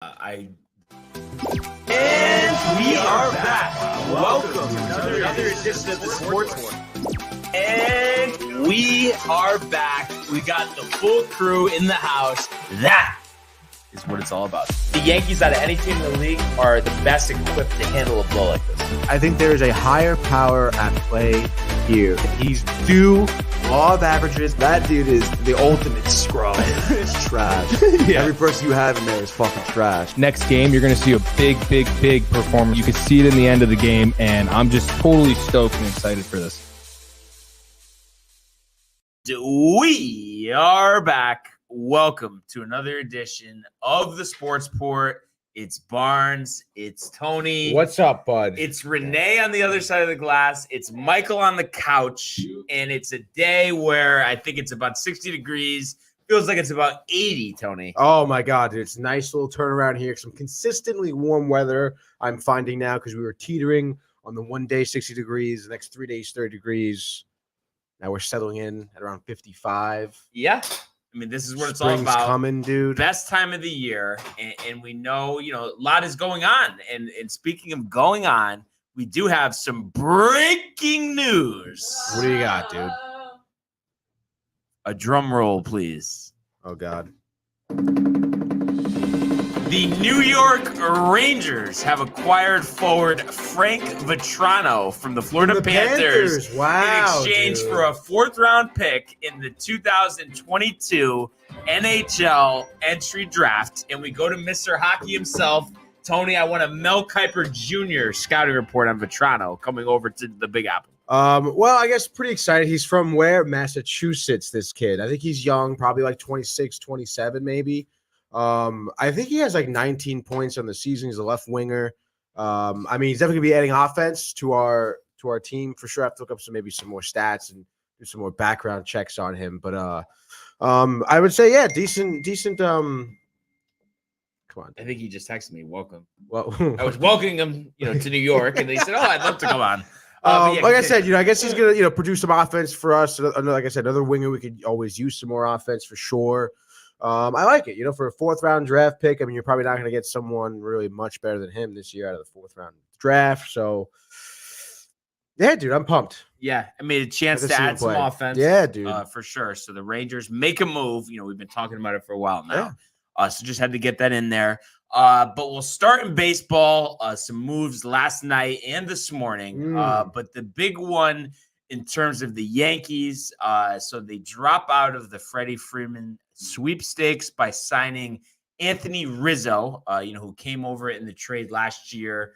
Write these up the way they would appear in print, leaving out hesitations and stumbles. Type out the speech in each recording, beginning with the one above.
And we are back. Welcome to another edition of the Sports War. And we are back. We got the full crew in the house. That is what it's all about. The Yankees, out of any team in the league, are the best equipped to handle a blow like this. I think there is a higher power at play here. He's due law of averages. That dude is the ultimate scrub. It's trash. Yeah. Every person you have in there is fucking trash. Next game, you're going to see a big performance. You can see it in the end of the game, and I'm just totally stoked and excited for this. We are back. Welcome to another edition of the Sports Port. It's Barnes. It's Tony. What's up, bud? It's Renee on the other side of the glass. It's Michael on the couch. And it's a day where I think it's about 60 degrees. Feels like it's about 80, Tony. Oh, my God, dude. It's a nice little turnaround here. Some consistently warm weather I'm finding now because we were teetering on the one day 60 degrees, the next 3 days 30 degrees. Now we're settling in at around 55. Yeah. I mean, this is what it's Spring's all about. Coming, dude. Best time of the year. And we know, a lot is going on. And speaking of going on, we do have some breaking news. What do you got, dude? A drum roll, please. Oh, God. The New York Rangers have acquired forward Frank Vetrano from the Florida Panthers. Wow, in exchange dude. for a fourth-round pick in the 2022 NHL entry draft. And we go to Mr. Hockey himself. Tony, I want a Mel Kiper Jr. scouting report on Vetrano coming over to the Big Apple. Well, I guess pretty excited. He's from where? Massachusetts, this kid. I think he's young, probably like 26, 27 maybe. I think he has like 19 points on the season. He's a left winger. I mean, he's definitely gonna be adding offense to our team for sure. I have to look up some more stats and do some more background checks on him. But I would say, yeah, decent. Come on. I think he just texted me, welcome. Well, I was welcoming him, to New York, and they said, "Oh, I'd love to come on." like I said, I guess he's gonna, produce some offense for us. Like I said, another winger we could always use some more offense for sure. I like it, for a fourth-round draft pick. I mean, you're probably not going to get someone really much better than him this year out of the fourth-round draft. So, yeah, dude, I'm pumped. Yeah, I mean, a chance to add some offense. Yeah, dude. For sure. So the Rangers make a move. We've been talking about it for a while now. Yeah. So just had to get that in there. But we'll start in baseball. Some moves last night and this morning. But the big one in terms of the Yankees, so they drop out of the Freddie Freeman sweepstakes by signing Anthony Rizzo, who came over in the trade last year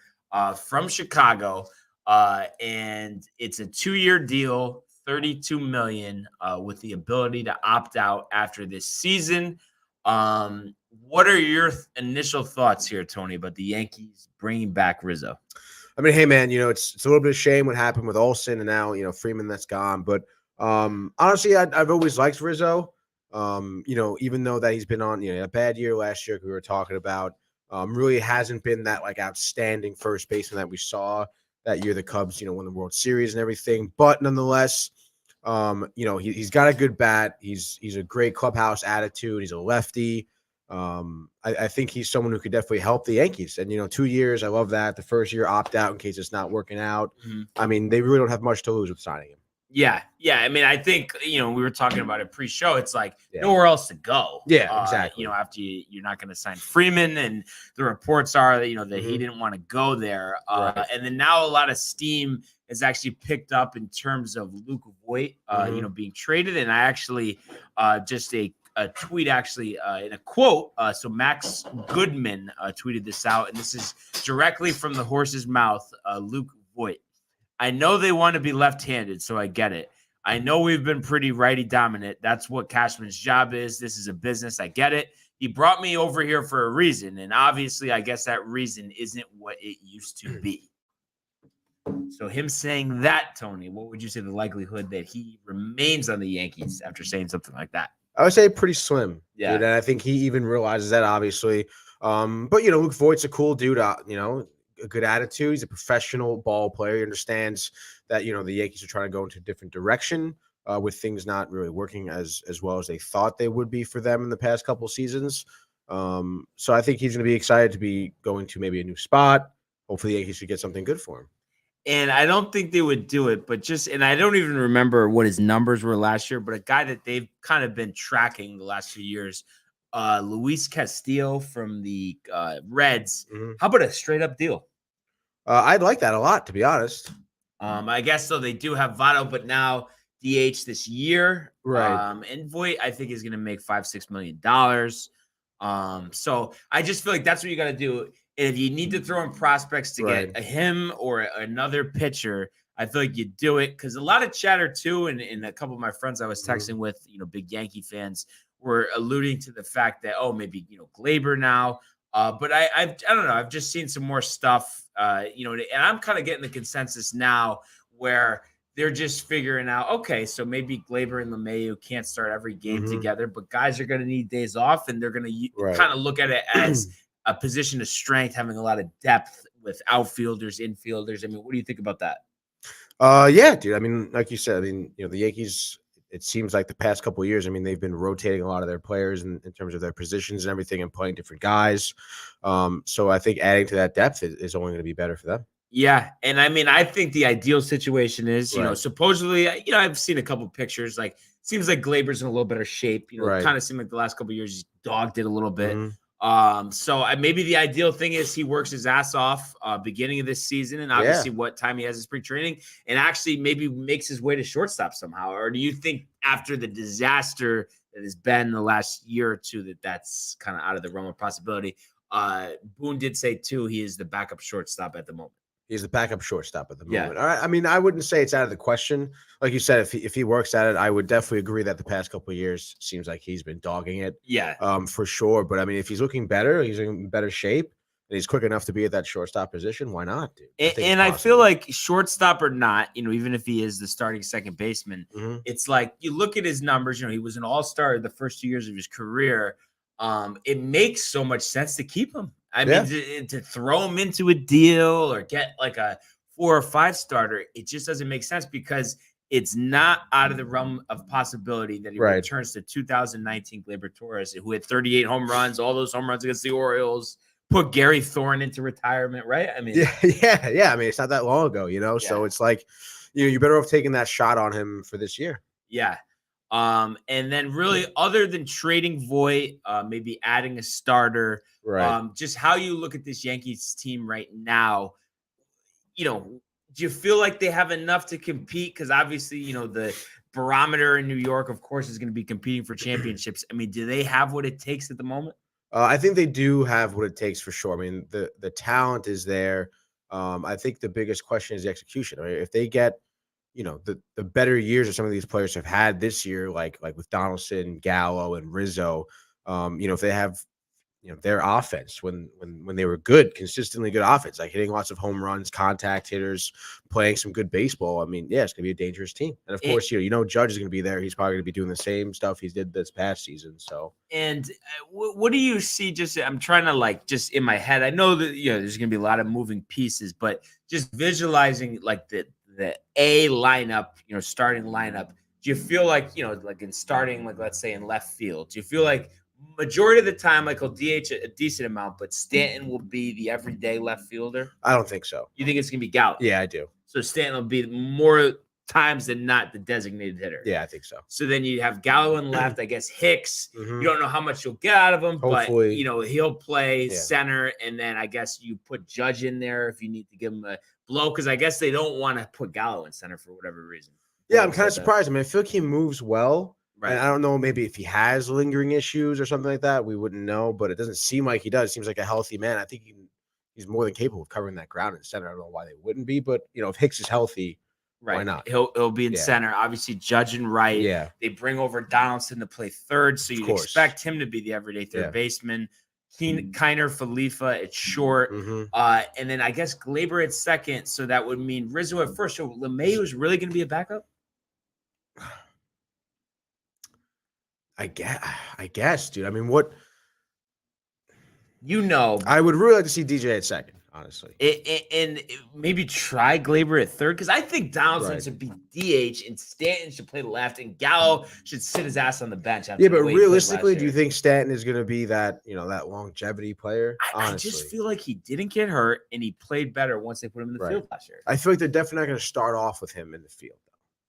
from Chicago. And it's a 2-year deal, $32 million, with the ability to opt out after this season. What are your initial thoughts here, Tony, about the Yankees bringing back Rizzo? I mean, hey, man, it's a little bit of shame what happened with Olsen and now, Freeman that's gone. But honestly, I've always liked Rizzo. Even though that he's been on, a bad year last year, we were talking about, really hasn't been that like outstanding first baseman that we saw that year. The Cubs, won the World Series and everything, but nonetheless, he's got a good bat. He's a great clubhouse attitude. He's a lefty. I think he's someone who could definitely help the Yankees. And, 2 years, I love that. The first year opt out in case it's not working out. Mm-hmm. I mean, they really don't have much to lose with signing him. Yeah. I mean, I think, we were talking about it pre-show. It's like nowhere else to go. Yeah, exactly. After you're not going to sign Freeman, and the reports are that, that he didn't want to go there. Right. And then now a lot of steam is actually picked up in terms of Luke Voit, being traded. And I actually just a tweet actually in a quote. So Max Goodman tweeted this out, and this is directly from the horse's mouth. Luke Voit. I know they want to be left-handed, so I get it. I know we've been pretty righty dominant. That's what Cashman's job is. This is a business. I get it. He brought me over here for a reason, and obviously I guess that reason isn't what it used to be. So him saying that, Tony, what would you say the likelihood that he remains on the Yankees after saying something like that? I would say pretty slim. Yeah. Dude, and I think he even realizes that, obviously. But, Luke Voigt's a cool dude, a good attitude. He's a professional ball player. He understands that, the Yankees are trying to go into a different direction with things not really working as well as they thought they would be for them in the past couple seasons. So I think he's going to be excited to be going to maybe a new spot. Hopefully the Yankees should get something good for him. And I don't think they would do it, but and I don't even remember what his numbers were last year, but a guy that they've kind of been tracking the last few years, Luis Castillo from the Reds. How about a straight up deal? I'd like that a lot, to be honest. I guess so. They do have Votto, but now DH this year. Right. And Voit, I think, is going to make $5-6 million. So I just feel like that's what you got to do. And if you need to throw in prospects to get him or another pitcher, I feel like you do it, because a lot of chatter too, and a couple of my friends I was texting with, big Yankee fans, were alluding to the fact that maybe Gleyber now. But I don't know. I've just seen some more stuff, and I'm kind of getting the consensus now where they're just figuring out, okay, so maybe Gleyber and LeMahieu can't start every game together, but guys are going to need days off, and they're going to kind of look at it as a position of strength, having a lot of depth with outfielders, infielders. I mean, what do you think about that? Yeah, dude. I mean, like you said, the Yankees, it seems like the past couple of years, I mean, they've been rotating a lot of their players in terms of their positions and everything, and playing different guys. So I think adding to that depth is only going to be better for them. Yeah. And I mean, I think the ideal situation is, supposedly, I've seen a couple of pictures, like, seems like Gleyber's in a little better shape, kind of seemed like the last couple of years he's dogged it a little bit. So maybe the ideal thing is he works his ass off beginning of this season, and obviously what time he has in spring training, and actually maybe makes his way to shortstop somehow. Or do you think after the disaster that has been the last year or two that's kind of out of the realm of possibility? Boone did say too, he is the backup shortstop at the moment. He's the backup shortstop at the moment. All right. I mean, I wouldn't say it's out of the question. Like you said, if he works at it, I would definitely agree that the past couple of years seems like he's been dogging it. Yeah. For sure. But I mean, if he's looking better, he's in better shape, and he's quick enough to be at that shortstop position, why not, dude? I feel like shortstop or not, even if he is the starting second baseman, it's like you look at his numbers, he was an all-star the first 2 years of his career. It makes so much sense to keep him. I mean, to throw him into a deal or get like a 4 or 5 starter, it just doesn't make sense, because it's not out of the realm of possibility that he returns to 2019 Gleyber Torres, who had 38 home runs, all those home runs against the Orioles, put Gary Thorne into retirement, right? I mean, yeah. I mean, it's not that long ago, so it's like, you're better off taking that shot on him for this year. Yeah. And then really, other than trading Voit, maybe adding a starter, just how you look at this Yankees team right now, do you feel like they have enough to compete? Because obviously, the barometer in New York, of course, is going to be competing for championships. I mean, do they have what it takes at the moment? I think they do have what it takes for sure. I mean, the talent is there. I think the biggest question is the execution. I mean, if they get the better years that some of these players have had this year, like with Donaldson, Gallo, and Rizzo, if they have, their offense when they were good, consistently good offense, like hitting lots of home runs, contact hitters, playing some good baseball. I mean, it's going to be a dangerous team. And of course, Judge is going to be there. He's probably going to be doing the same stuff he did this past season. So, and what do you see? I'm trying to just in my head, I know that, there's going to be a lot of moving pieces, but just visualizing like the A lineup, starting lineup, do you feel like, like in starting, like let's say in left field, do you feel like majority of the time, like he'll DH a decent amount, but Stanton will be the everyday left fielder? I don't think so. You think it's going to be Gallo? Yeah, I do. So Stanton will be more times than not the designated hitter. Yeah, I think so. So then you have Gallo in left, I guess Hicks. You don't know how much you'll get out of him, hopefully, but he'll play center, and then I guess you put Judge in there if you need to give him a blow, because I guess they don't want to put Gallo in center for whatever reason. Yeah, I'm kind of surprised. I mean, I feel like he moves well. Right. And I don't know, maybe if he has lingering issues or something like that, we wouldn't know, but it doesn't seem like he does. Seems like a healthy man. I think he's more than capable of covering that ground in center. I don't know why they wouldn't be, but if Hicks is healthy, why not? He'll be in center. Obviously, Judge and right. Yeah. They bring over Donaldson to play third, so you'd expect him to be the everyday third baseman. Kiner Falefa at short. And then I guess Gleyber at second, so that would mean Rizzo at first. So LeMahieu is really going to be a backup? I guess, dude. I mean, I would really like to see DJ at second. honestly. And maybe try Glaber at third, because I think Donaldson Right. should be DH and Stanton should play left and Gallo should sit his ass on the bench. After Yeah, the but way he played realistically, last do you year. think Stanton is going to be that, that longevity player? I just feel like he didn't get hurt and he played better once they put him in the Right. field last year. I feel like they're definitely not going to start off with him in the field.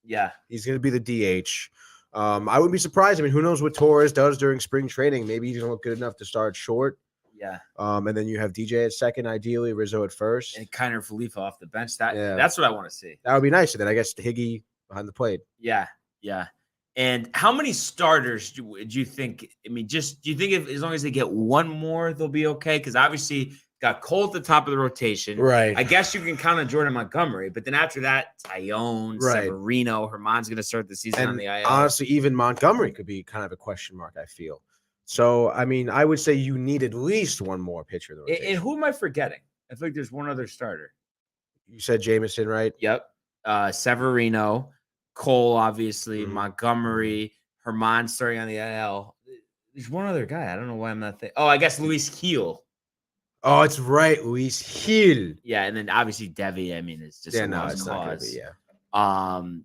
Yeah. He's going to be the DH. I wouldn't be surprised. I mean, who knows what Torres does during spring training? Maybe he's going to look good enough to start short. Yeah. And then you have DJ at second, ideally, Rizzo at first. And Kiner Felipe off the bench. That's what I want to see. That would be nice. And then I guess Higgy behind the plate. Yeah. Yeah. And how many starters do you think? I mean, do you think as long as they get one more, they'll be okay? Because obviously got Cole at the top of the rotation. Right. I guess you can count on Jordan Montgomery, but then after that, Tyone, Severino, Herman's going to start the season on the IL. Honestly, even Montgomery could be kind of a question mark, I feel. So, I mean, I would say you need at least one more pitcher in the rotation. And who am I forgetting? I feel like there's one other starter. You said Jameson, right? Yep. Severino, Cole, obviously, Montgomery, Herman starting on the IL. There's one other guy. I don't know why I'm not thinking. Oh, I guess Luis Gil. Oh, it's right, Luis Gil. Yeah, and then obviously Devi. I mean, it's just it's not gonna be,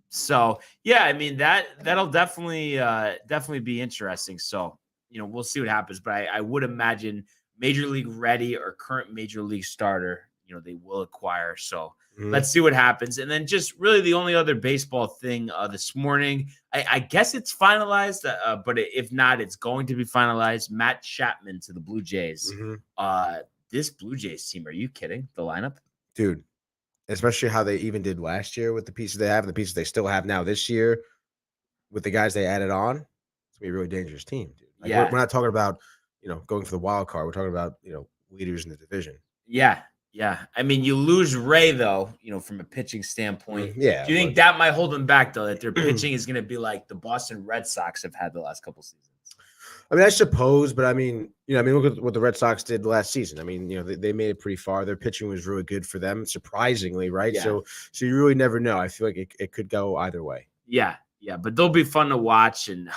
So yeah, I mean that'll definitely be interesting. So we'll see what happens, but I would imagine major league ready or current major league starter, they will acquire. So let's see what happens. And then just really the only other baseball thing this morning, I guess it's finalized, but if not, it's going to be finalized. Matt Chapman to the Blue Jays. This Blue Jays team, are you kidding? The lineup? Dude, especially how they even did last year with the pieces they have and the pieces they still have now this year with the guys they added on. It's going to be a really dangerous team, dude. Like, we're not talking about, going for the wild card. We're talking about, leaders in the division. Yeah. Yeah. I mean, you lose Ray, though, from a pitching standpoint. Yeah. Do you think that might hold them back, though, that their pitching is going to be like the Boston Red Sox have had the last couple seasons? I mean, I suppose, but I mean, look at what the Red Sox did last season. I mean, they made it pretty far. Their pitching was really good for them, surprisingly, right? Yeah. So you really never know. I feel like it could go either way. Yeah, yeah, but they'll be fun to watch, and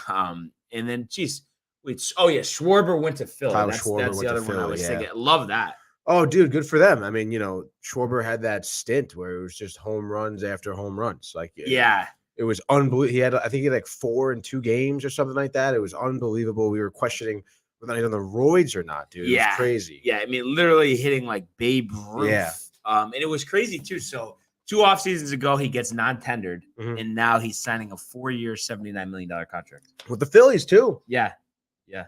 then, geez, Schwarber went to Philly. That's the other one I was thinking. Love that. Oh, dude, good for them. I mean, Schwarber had that stint where it was just home runs after home runs. Like, yeah. It was unbelievable. I think he had like 4 in 2 games or something like that. It was unbelievable. We were questioning whether he's on the roids or not, dude. It was crazy. Yeah, I mean, literally hitting like Babe Ruth. Yeah. And it was crazy too. So 2 off seasons ago, he gets non-tendered, and now he's signing a 4-year, $79 million contract with the Phillies too. Yeah, yeah.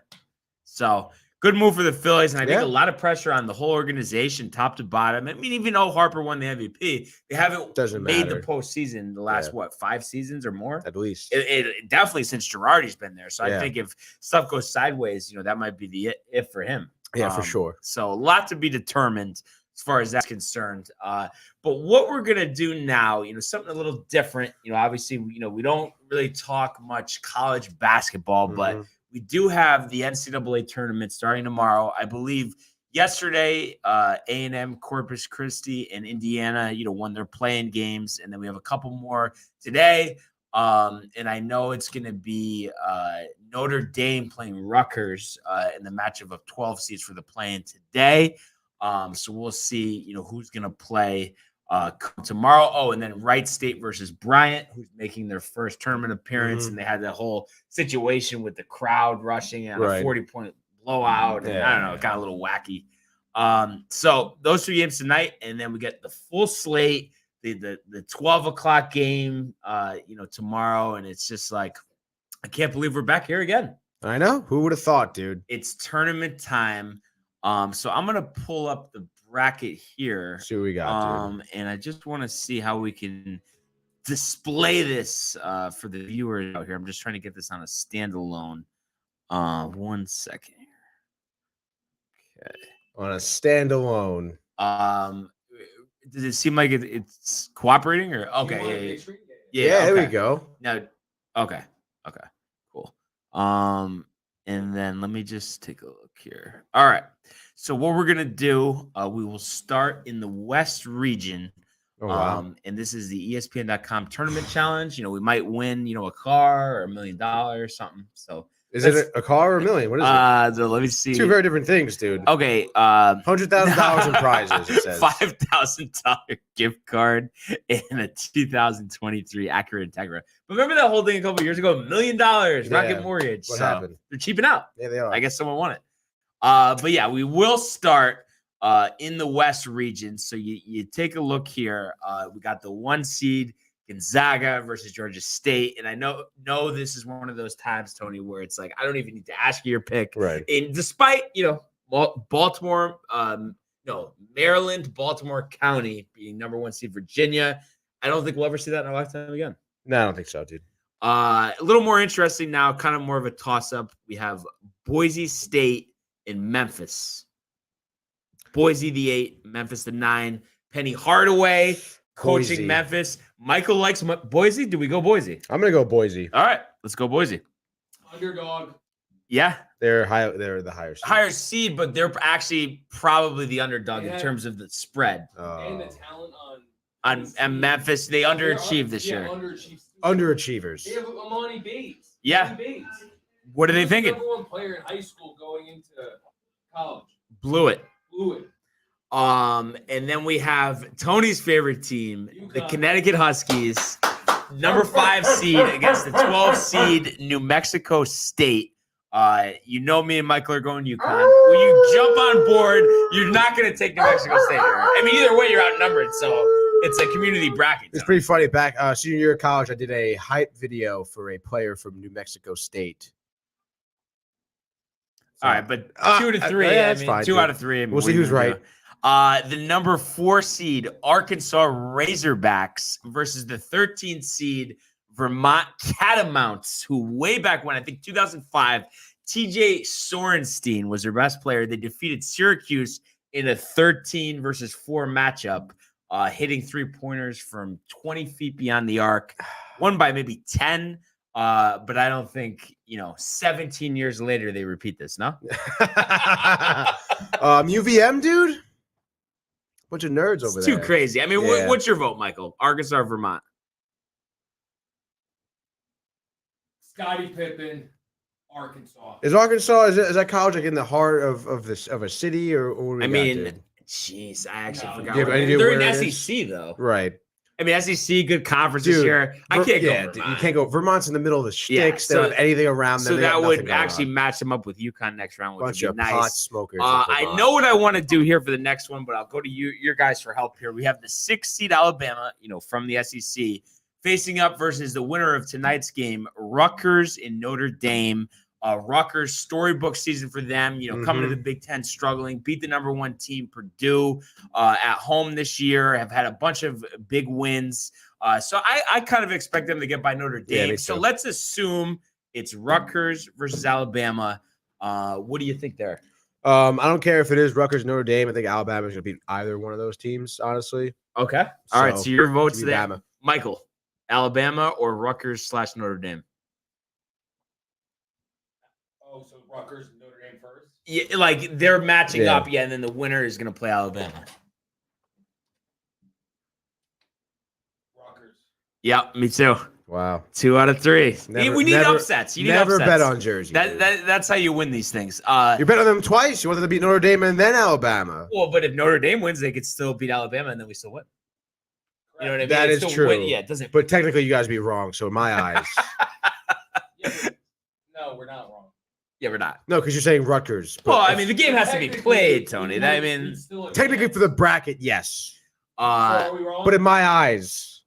So good move for the Phillies, and I think a lot of pressure on the whole organization, top to bottom. I mean, even though Harper won the MVP, they haven't made the postseason the last 5 seasons or more, at least. It definitely since Girardi's been there. So I think if stuff goes sideways, that might be the if for him. Yeah, for sure. So a lot to be determined as far as that's concerned. But what we're gonna do now, something a little different. Obviously, we don't really talk much college basketball, but we do have the NCAA tournament starting tomorrow. I believe yesterday, A&M, Corpus Christi, and Indiana, won their playing games. And then we have a couple more today. And I know it's going to be Notre Dame playing Rutgers in the matchup of 12 seeds for the play-in today. So we'll see, who's going to play tomorrow. Oh, and then Wright State versus Bryant, who's making their first tournament appearance. And they had that whole situation with the crowd rushing and a 40-point blowout. And I don't know, it got a little wacky. So those 2 games tonight, and then we get the full slate, the 12 o'clock game, tomorrow. And it's just like, I can't believe we're back here again. I know. Who would have thought, dude? It's tournament time. So I'm going to pull up the bracket here. See what we got, dude. And I just want to see how we can display this for the viewers out here. I'm just trying to get this on a standalone. 1 second here. Okay. On a standalone. Does it seem like it's cooperating or okay? Yeah, there we go. No, okay, cool. And then let me just take a look here. All right. So what we're gonna do, we will start in the West region. Oh, wow. And this is the ESPN.com tournament challenge. We might win, a car or $1 million or something. So Is it a car or a million? What is it? So let me see. Two very different things, dude. Okay. $100,000 in prizes, it says. $5,000 gift card and a 2023 Acura Integra. Remember that whole thing a couple of years ago? $1 million Rocket Mortgage. What happened? They're cheaping out. Yeah, they are. I guess someone won it. But yeah, we will start in the West region. So you take a look here. We got the 1 seed Gonzaga versus Georgia State. And I know this is one of those times, Tony, where it's like, I don't even need to ask you your pick. Right. And despite, Baltimore, Maryland, Baltimore County being number 1 seed Virginia, I don't think we'll ever see that in our lifetime again. No, I don't think so, dude. A little more interesting now, kind of more of a toss-up. We have Boise State and Memphis. Boise the 8, Memphis the 9. Penny Hardaway coaching Boise. Memphis. Michael likes Boise. Do we go Boise? I'm gonna go Boise. All right, let's go Boise. Underdog. Yeah, They're the higher seed. higher seed, but they're actually probably the underdog in terms of the spread. And the talent On Memphis, they underachieved this year. Underachievers. They have Amani Bates. Yeah. Amani Bates. What are they He was thinking? the number 1 player in high school going into college. Blew it. Blew it. And then we have Tony's favorite team, the UConn. Connecticut Huskies, number 5 seed against the 12 seed New Mexico State. You know me and Michael are going UConn. When you jump on board, you're not going to take New Mexico State. I mean, either way, you're outnumbered, so it's a community bracket. It's pretty funny. Back senior year of college, I did a hype video for a player from New Mexico State. All right, but 2 to 3. yeah, I that's mean, fine, 2 dude. out of 3. I mean, We'll what see are you who's gonna right. do? The number 4 seed Arkansas Razorbacks versus the 13th seed Vermont Catamounts, who way back when, I think 2005, TJ Sorenstein was their best player. They defeated Syracuse in a 13 versus 4 matchup, hitting 3-pointers from 20 feet beyond the arc. Won by maybe 10. But I don't think, 17 years later they repeat this, no? UVM, dude. Bunch of nerds over It's there. too crazy. I mean, Yeah. what's your vote, Michael? Arkansas or Vermont? Scottie Pippen, Arkansas. Is Arkansas is that college like in the heart of a city or what do we I got, mean, dude? jeez, I actually No. forgot. Do you have where any idea they're where in it is? SEC though. Right. I mean, SEC, good conference this Dude, year. I can't go. Yeah, Vermont. you can't go. Vermont's in the middle of the sticks. so- they don't have anything around them. So They got that nothing would going actually on. match them up with UConn next round, which Bunch would of be pot nice. smokers. in I Vermont. know what I want to do here for the next one, but I'll go to your guys for help here. We have the 6th seed Alabama, from the SEC, facing up versus the winner of tonight's game, Rutgers and Notre Dame. Rutgers storybook season for them, coming to the Big Ten struggling, beat the number 1 team, Purdue, at home this year, have had a bunch of big wins. So I kind of expect them to get by Notre Yeah, Dame. me So too. let's assume it's Rutgers versus Alabama. What do you think there? I don't care if it is Rutgers, Notre Dame. I think Alabama's going to beat either one of those teams, honestly. Okay. All right. So your votes give me there. Bama. Michael, Alabama or Rutgers/Notre Dame? Oh, so Rutgers and Notre Dame first? Yeah, like they're matching Yeah. up, and then the winner is going to play Alabama. Rutgers. Yep, me too. Wow. 2 out of 3. Never- we need never- upsets. You need Never upsets. bet on Jersey. dude. That's how you win these things. You bet on them twice. You wanted to beat Notre Dame and then Alabama. Well, but if Notre Dame wins, they could still beat Alabama, and then we still win. You know what I mean? That It's is still true. Yeah, it doesn't. But technically, you guys be wrong. So in my eyes, Yeah, but no, we're not wrong. Yeah, we're not. no, because you're saying Rutgers. But Well, I if- mean, the game has to be played, Tony. I mean, technically for the bracket, yes. are we wrong? But in my eyes,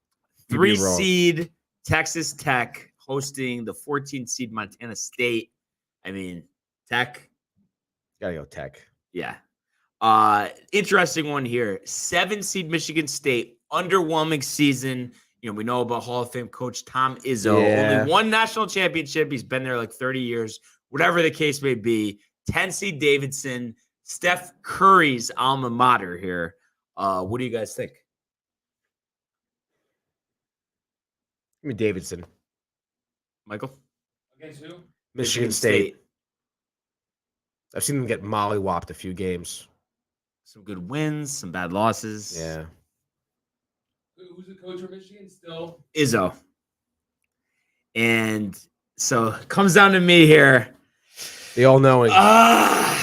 you'd be 3 wrong. seed Texas Tech hosting the 14 seed Montana State. I mean, Tech. Gotta go Tech. Yeah. Interesting one here. 7 seed Michigan State, underwhelming season. We know about Hall of Fame coach Tom Izzo. Yeah. Only 1 national championship. He's been there like 30 years, whatever the case may be. 10 seed Davidson, Steph Curry's alma mater here. What do you guys think? Give me Davidson. Michael? Against who? Michigan State. I've seen them get mollywopped a few games. Some good wins, some bad losses. Yeah. Who's the coach for Michigan still? Izzo. And so it comes down to me here. The all-knowing. I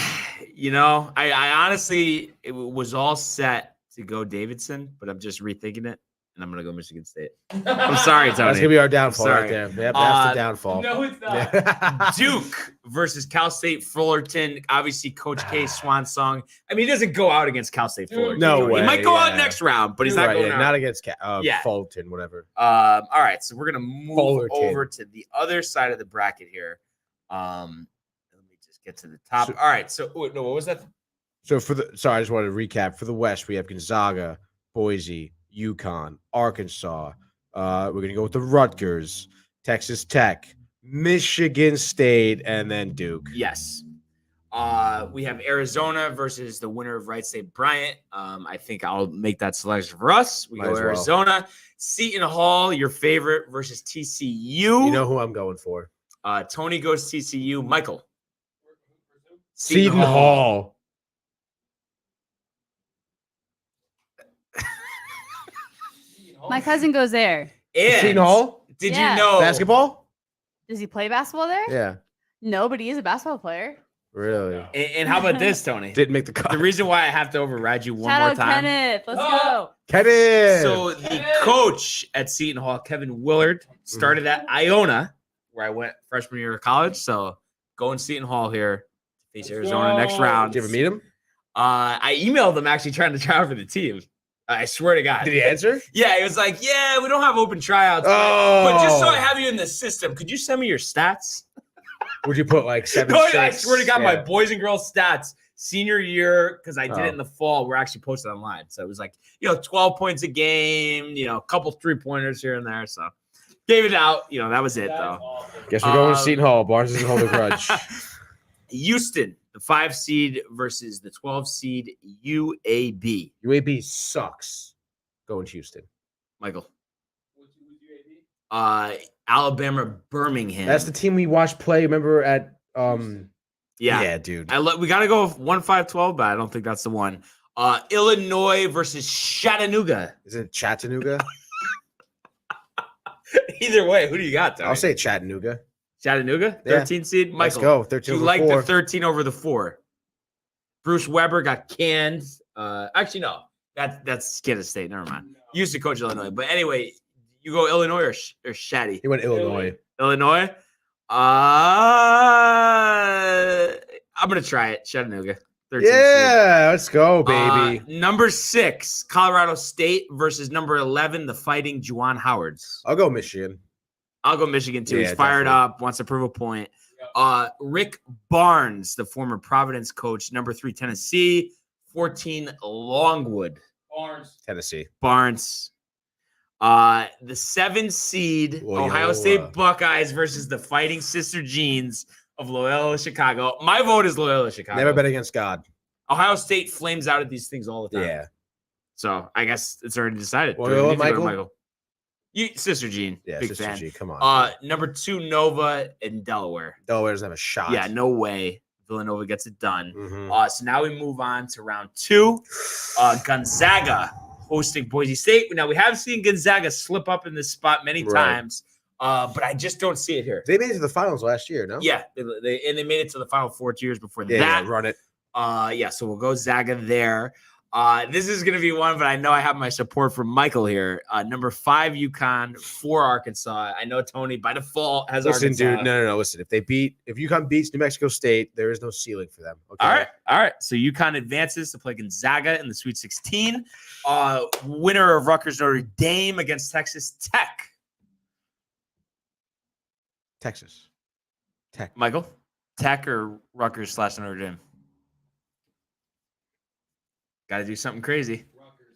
honestly it was all set to go Davidson, but I'm just rethinking it, and I'm gonna go Michigan State. I'm sorry, Tony. That's gonna be our downfall right sorry. there. That's the downfall. No, it's not. Duke versus Cal State Fullerton. Obviously, Coach K swan song. I mean, he doesn't go out against Cal State Fullerton. No way. He might go out next round, but he's not going out. Not against Fullerton, whatever. All right, so we're gonna move Fullerton. over to the other side of the bracket here. Let me just get to the top. All right, so what was that? So I just wanted to recap. For the West, we have Gonzaga, Boise, Uconn, Arkansas. We're gonna go with the Rutgers, Texas Tech, Michigan State, and then Duke. Yes. We have Arizona versus the winner of Wright State Bryant. I think I'll make that selection for us. We go Arizona. Seton Hall, your favorite, versus TCU. You know who I'm going for. Tony goes TCU. Michael. Seton Hall. My cousin goes there. And Seton Hall? Did Yeah. you know Basketball? Does he play basketball there? Yeah. No, but he is a basketball player. Really? And how about this, Tony? Didn't make the cut. The reason why I have to override you one Shout more out time. Kenneth. Let's go. Kenneth. So the coach at Seton Hall, Kevin Willard, started at Iona, where I went freshman year of college. So going Seton Hall here, face Arizona next round. Did you ever meet him? I emailed them actually trying to try out for the team. I swear to God. Did he answer? Yeah, he was like, "Yeah, we don't have open tryouts, but just so I have you in the system, could you send me your stats?" Would you put like 7? I swear to God, my boys and girls stats senior year, because I did it in the fall, were actually posted online. So it was like, 12 points a game, a couple 3-pointers here and there. So gave it out. That was it, though. Awesome. Guess we're going to Seton Hall. Barnes doesn't hold a grudge. Houston, the 5 seed versus the 12 seed UAB. UAB sucks. Going to Houston. Michael. What's UAB? Alabama, Birmingham. That's the team we watched play. Remember at Yeah, dude. We got to go with 1-5-12, but I don't think that's the one. Illinois versus Chattanooga. Is it Chattanooga? Either way, who do you got, Tony? I'll say Chattanooga. Chattanooga, Yeah. 13 seed. Michael, Let's go. 13 do you over like 4. the 13 over the 4? Bruce Weber got canned. Actually, no. That's Kansas State. Never mind. No. Used to coach Illinois. But anyway, you go Illinois or Shatty? He went Illinois. Illinois? I'm going to try it. Chattanooga. 13 Yeah, let's go, seed. baby. Number 6, Colorado State versus number 11, the Fighting Juwan Howards. I'll go Michigan. I'll go Michigan, too. Yeah, He's fired definitely. up, wants to prove a point. Rick Barnes, the former Providence coach, number 3, Tennessee, 14, Longwood. Tennessee. Barnes. The 7 seed, Loyola. Ohio State Buckeyes versus the Fighting Sister Jeans of Loyola Chicago. My vote is Loyola Chicago. Never bet against God. Ohio State flames out at these things all the time. Yeah. So I guess it's already decided. Loyola, You can go to Michael? You, Sister Jean. Yeah, big Sister fan. G. Come on. Number 2, Nova in Delaware. Delaware doesn't have a shot. Yeah, no way. Villanova gets it done. Mhm. So now we move on to round 2. Gonzaga hosting Boise State. Now we have seen Gonzaga slip up in this spot many times, but I just don't see it here. They made it to the finals last year, no? Yeah, they made it to the Final Four 2 years before Yeah, that. run it. So we'll go Zaga there. This is going to be one, but I know I have my support from Michael here. Number 5, Uconn, 4, Arkansas. I know Tony by default has Listen, Arkansas. dude. No. Listen, if UConn beats New Mexico State, there is no ceiling for them. Okay. All right. So UConn advances to play Gonzaga in the Sweet 16. Winner of Rutgers Notre Dame against Texas Tech. Texas. Tech. Michael, Tech or Rutgers / Notre Dame? Got to do something crazy.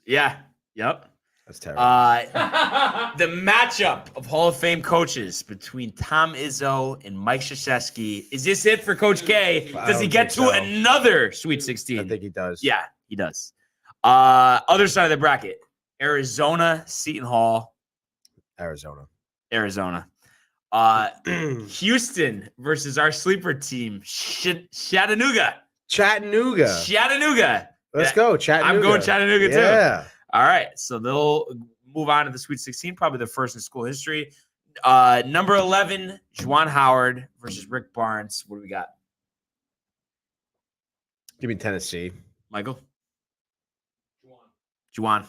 Yeah. Yep. That's terrible. The matchup of Hall of Fame coaches between Tom Izzo and Mike Krzyzewski. Is this it for Coach K? I Does he don't get think to so. another Sweet 16? I think he does. Yeah, he does. Other side of the bracket, Arizona, Seton Hall, Arizona. Houston versus our sleeper team, Chattanooga. Chattanooga. Let's go, Chattanooga. I'm going Chattanooga too. Yeah. All right, so they'll move on to the Sweet 16, probably the first in school history. Number 11, Juwan Howard versus Rick Barnes. What do we got? Give me Tennessee. Michael? Juwan.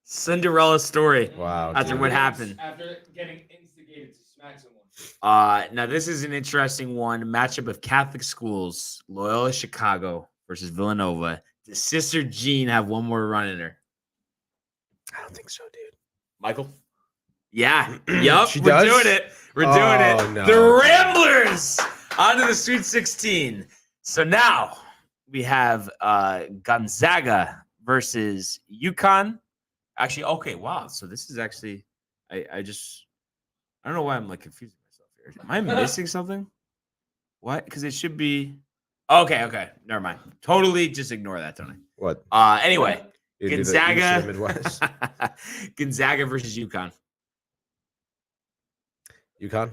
Cinderella story. Wow. After dude. what happened. After getting instigated to smack someone. Now this is an interesting one. Matchup of Catholic schools. Loyola Chicago versus Villanova. Does Sister Jean have one more run in her? I don't think so, dude. Michael? Yeah. Yup. She We're does? doing it. We're doing it. No. The Ramblers on to the Sweet 16. So now we have Gonzaga versus Uconn. Actually, okay, wow. So this is actually, I don't know why I'm like confusing myself here. Am I missing something? What? Because it should be. Okay. Never mind. Totally just ignore that, Tony. What? Anyway, You do the East Gonzaga. and Midwest. Gonzaga versus Uconn. UConn.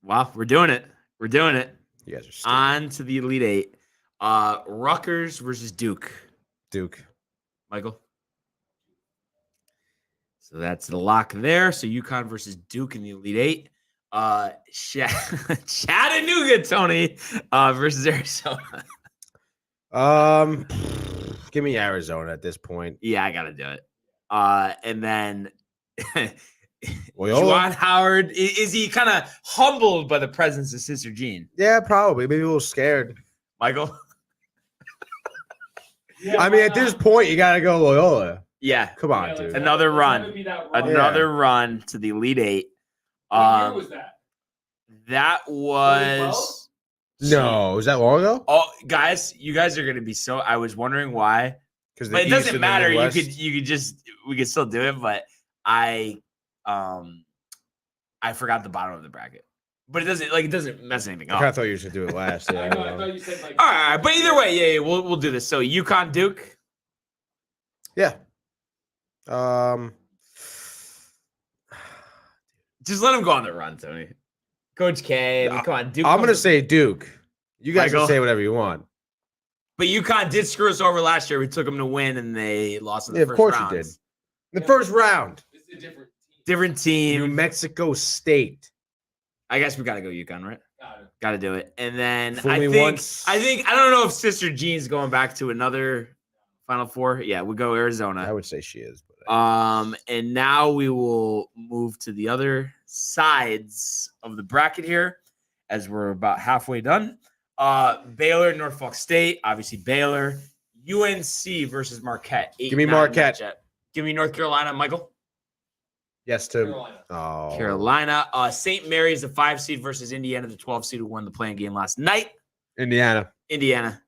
Wow, we're doing it. We're doing it. You guys are stupid. On to the Elite Eight. Rutgers versus Duke. Duke. Michael. So that's the lock there. So UConn versus Duke in the Elite Eight. Chattanooga, Tony, versus Arizona. Give me Arizona at this point. Yeah, I gotta do it. And then Loyola? Juwan Howard. Is he kind of humbled by the presence of Sister Jean? Yeah, probably. Maybe a little scared. Michael? Yeah, I mean, at this point, you gotta go Loyola. Yeah. Come on, dude. Another run. Another Yeah. run to the Elite Eight. What year was that? That was. No, was that long ago? Oh, guys, you guys are gonna be so. I was wondering why, Because but it doesn't matter. You could just we could still do it, but I forgot the bottom of the bracket. But it doesn't mess anything I up. kind of thought you were going to do it last. Yeah, I know. I thought you said like. All right, but either way, yeah, we'll do this. So UConn Duke. Yeah. Just let him go on the run, Tony. Coach K. I mean, come on, Duke. I'm going to say Duke. You guys Michael? can say whatever you want. But UConn did screw us over last year. We took them to win, and they lost in the Yeah, first of course round. you did. The first round. This is a different team. Different New team. Mexico State. I guess we got to go UConn, right? Got it. Got to do it. And then Fool I me think once. I don't know if Sister Jean's going back to another Final Four. Yeah, we'll go I Arizona. would say she is. But And now we will move to the other sides of the bracket here, as we're about halfway done. Baylor, Norfolk State, obviously Baylor. UNC versus Marquette. Give me Marquette. Matchup. Give me North Carolina, Michael. yes, to. Carolina. Oh. Carolina. St. Mary's, the 5 seed versus Indiana, the 12 seed who won the playing game last night. Indiana. Indiana.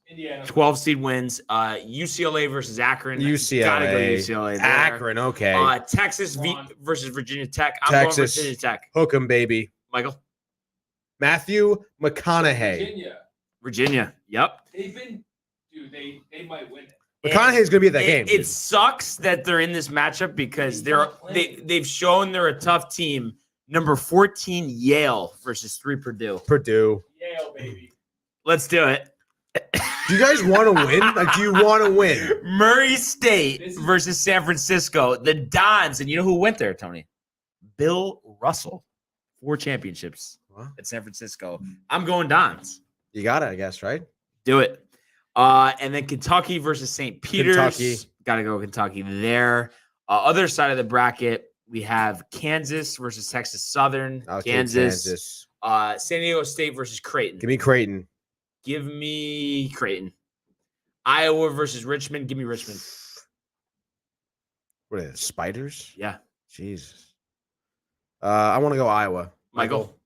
Indiana. 12 seed wins. UCLA versus Akron. UCLA. Gotta go UCLA there. Akron. Okay. Texas Ron. versus Virginia Tech. I'm Texas. going Virginia Tech. Hook 'em, baby. Michael. Matthew McConaughey. Virginia. Virginia. Yep. They've been, dude. They might win it. McConaughey's going to be at that game. It sucks that they're in this matchup because they've shown they're a tough team. Number 14 Yale versus 3 Purdue. Purdue. Yale, baby. Let's do it. Do you guys want to win? Like, do you want to win? Murray State versus San Francisco. The Dons, and you know who went there, Tony? Bill Russell. 4 championships Huh? at San Francisco. I'm going Dons. You got it, I guess, right? Do it. And then Kentucky versus St. Peter's. Kentucky. Got to go Kentucky there. Other side of the bracket, we have Kansas versus Texas Southern. I'll take Kansas. San Diego State versus Creighton. Give me Creighton. Give me Creighton. Iowa versus Richmond. Give me Richmond. What are they, spiders? Yeah. Jesus. I want to go Iowa. Michael.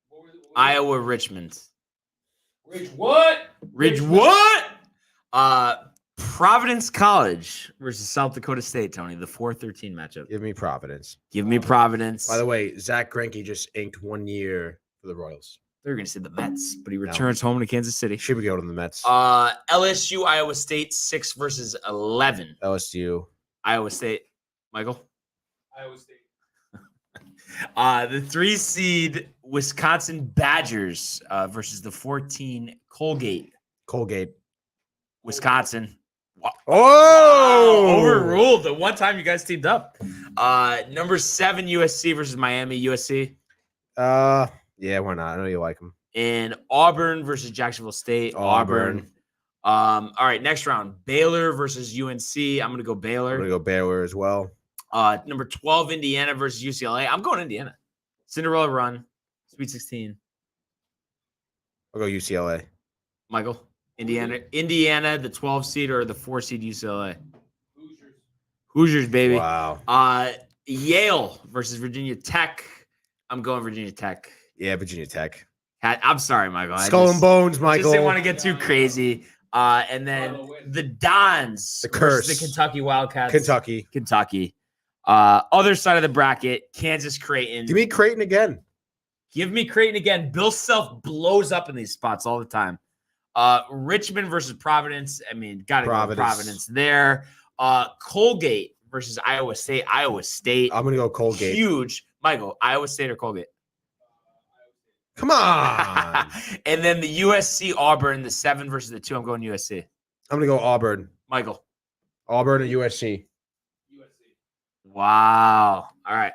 What was it? Iowa, Richmond. Ridge what? Ridge what? Providence College versus South Dakota State, Tony. The 4-13 matchup. Give me Providence. Give me Providence. By the way, Zach Greinke just inked 1 year for the Royals. They're going to say the Mets, but he returns home to Kansas City. Should we go to the Mets? LSU, Iowa State, 6 versus 11. LSU. Iowa State. Michael? Iowa State. The 3 seed Wisconsin Badgers versus the 14 Colgate. Wisconsin. Oh! Overruled the one time you guys teamed up. Number 7 USC versus Miami. USC. Yeah, why not? I know you like them. And Auburn versus Jacksonville State. Auburn. All right, next round. Baylor versus UNC. I'm going to go Baylor. I'm going to go Baylor as well. Number 12, Indiana versus UCLA. I'm going Indiana. Cinderella run. Sweet 16. I'll go UCLA. Michael. Indiana, the 12 seed or the 4 seed UCLA? Hoosiers, baby. Wow. Yale versus Virginia Tech. I'm going Virginia Tech. Yeah, Virginia Tech. I'm sorry, Michael. Skull and bones, Michael. Just didn't want to get too crazy. And then the Dons. The curse. The Kentucky Wildcats. Kentucky. Other side of the bracket, Kansas Creighton. Give me Creighton again. Give me Creighton again. Bill Self blows up in these spots all the time. Richmond versus Providence. I mean, got to go Providence there. Colgate versus Iowa State. Iowa State. I'm going to go Colgate. Huge. Michael, Iowa State or Colgate? Come on. And then the USC Auburn, the 7 versus the 2. I'm going USC. I'm going to go Auburn. Michael. Auburn and USC. Wow. All right.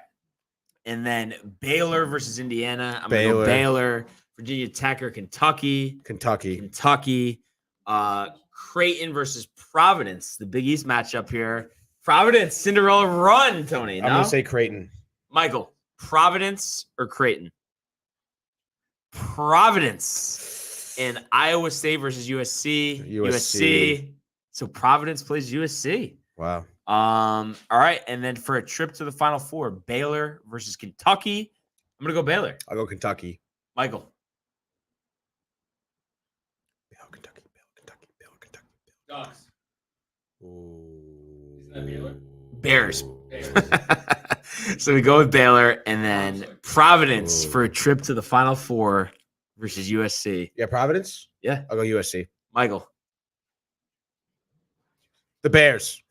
And then Baylor versus Indiana. I'm going to go Baylor. Virginia Tech or Kentucky. Kentucky. Creighton versus Providence. The Big East matchup here. Providence, Cinderella run, Tony. I'm going to say Creighton. Michael, Providence or Creighton? Providence. And Iowa State versus USC. So Providence plays USC. Wow. All right. And then for a trip to the Final Four, Baylor versus Kentucky. I'm going to go Baylor. I'll go Kentucky. Michael. Kentucky. Ducks. Isn't that Baylor? Bears. So we go with Baylor and then Providence for a trip to the Final Four versus USC. Yeah, Providence? Yeah. I'll go USC. Michael. The Bears.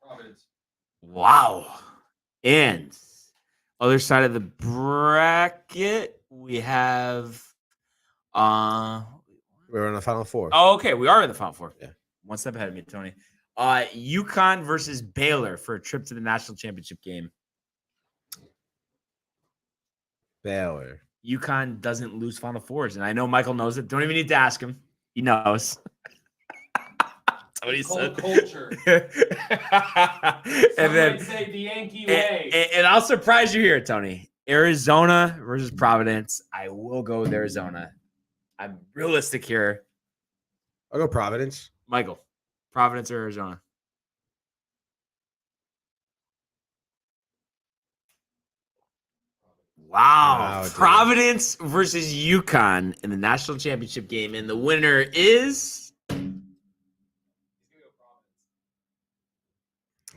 Providence. Wow. And other side of the bracket, we have we're in the Final Four. Oh, okay. We are in the Final Four. Yeah. One step ahead of me, Tony. Uconn versus Baylor for a trip to the national championship game. Baylor. Uconn doesn't lose Final Fours, and I know Michael knows it. Don't even need to ask him. He knows. That's what he said. Culture. And then say the Yankee way. And I'll surprise you here, Tony. Arizona versus Providence. I will go with Arizona. I'm realistic here. I'll go Providence. Michael, Providence or Arizona? Wow. Providence versus Uconn in the national championship game. And the winner is... I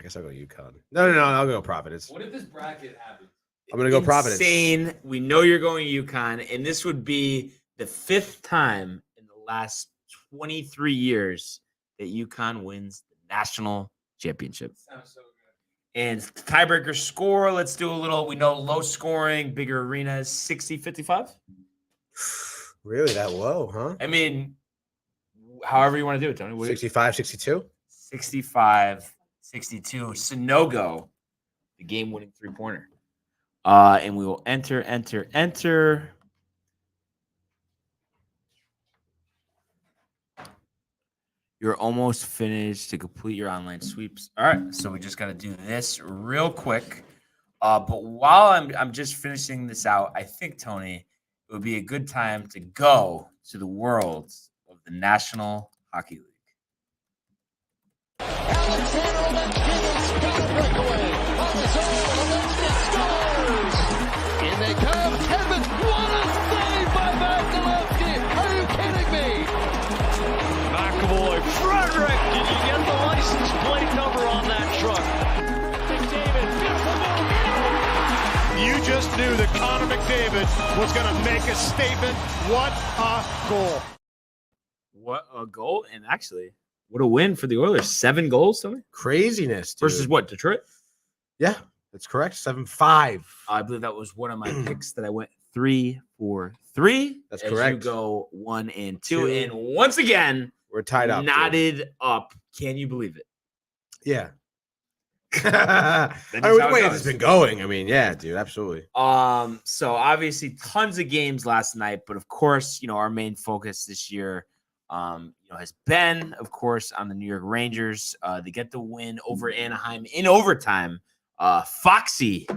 guess I'll go Uconn. No. I'll go Providence. What if this bracket happens? I'm going to go Providence. Insane. We know you're going Uconn. And this would be the 5th time in the last 23 years that Uconn wins the national championship. Sounds so good. And tiebreaker score, let's do a little, we know low scoring, bigger arenas, 60-55. Really? That low, huh? I mean, however you want to do it, Tony. 65-62? 65-62. Sanogo, the game-winning three-pointer. And we will enter. You're almost finished to complete your online sweeps. All right, so we just got to do this real quick. But while I'm just finishing this out, I think, Tony, it would be a good time to go to the world of the National Hockey League. In they come. Evans, what a save by Vasilevsky. Are you kidding me? McAvoy, Frederick, did you get the license plate number on that truck? McDavid, beautiful move. You just knew that Connor McDavid was going to make a statement. What a goal. What a goal. And actually, what a win for the Oilers. 7 goals, Tony? Craziness, dude. Versus what, Detroit? Yeah, that's correct. 7-5. I believe that was one of my picks that I went 3-4-3. That's as correct. You go 1 and 2. And once again, we're tied up. Knotted up. Can you believe it? Yeah. I That mean, is the how it way goes. it's been going. I mean, yeah, dude, absolutely. So obviously tons of games last night, but of course, our main focus this year, has been, of course, on the New York Rangers. They get the win over Anaheim in overtime. Foxy.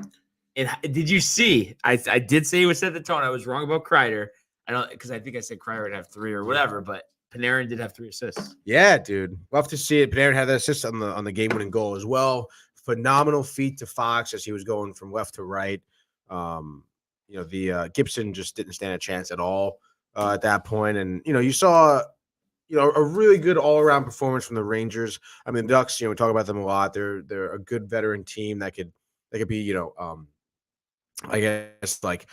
Did you see? I did say he would set the tone. I was wrong about Kreider. Because I think I said Kreider would have 3 or whatever, but Panarin did have 3 assists. Yeah, dude. Love to see it. Panarin had that assist on the game-winning goal as well. Phenomenal feat to Fox as he was going from left to right. The Gibson just didn't stand a chance at all at that point. And, you saw, a really good all-around performance from the Rangers. I mean, the Ducks, we talk about them a lot. They're a good veteran team that could be, I guess like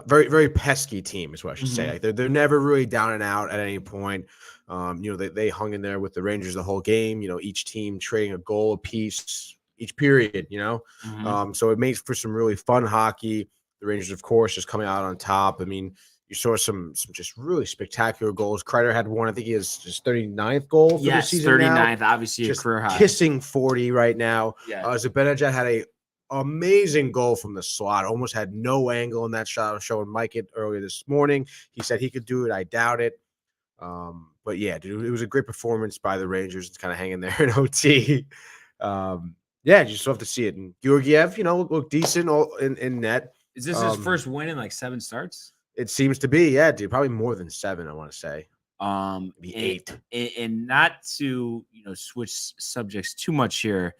very, very pesky team is what I should say. Like they're never really down and out at any point. They hung in there with the Rangers the whole game. Each team trading a goal apiece each period. So it makes for some really fun hockey. The Rangers, of course, just coming out on top. I mean, you saw some just really spectacular goals. Kreider had one. I think he has his 39th goal for the season 39th, now. obviously Just a career high. kissing 40 right now. Yeah. Zibanejad had a amazing goal from the slot. Almost had no angle in that shot. I was showing Mike it earlier this morning. He said he could do it. I doubt it. But yeah, dude, it was a great performance by the Rangers. It's kind of hanging there in OT. Yeah, you just have to see it. And Georgiev, look decent in net. Is this his first win in like 7 starts? It seems to be, yeah, dude. Probably more than 7, I want to say. Maybe 8. And not to switch subjects too much here,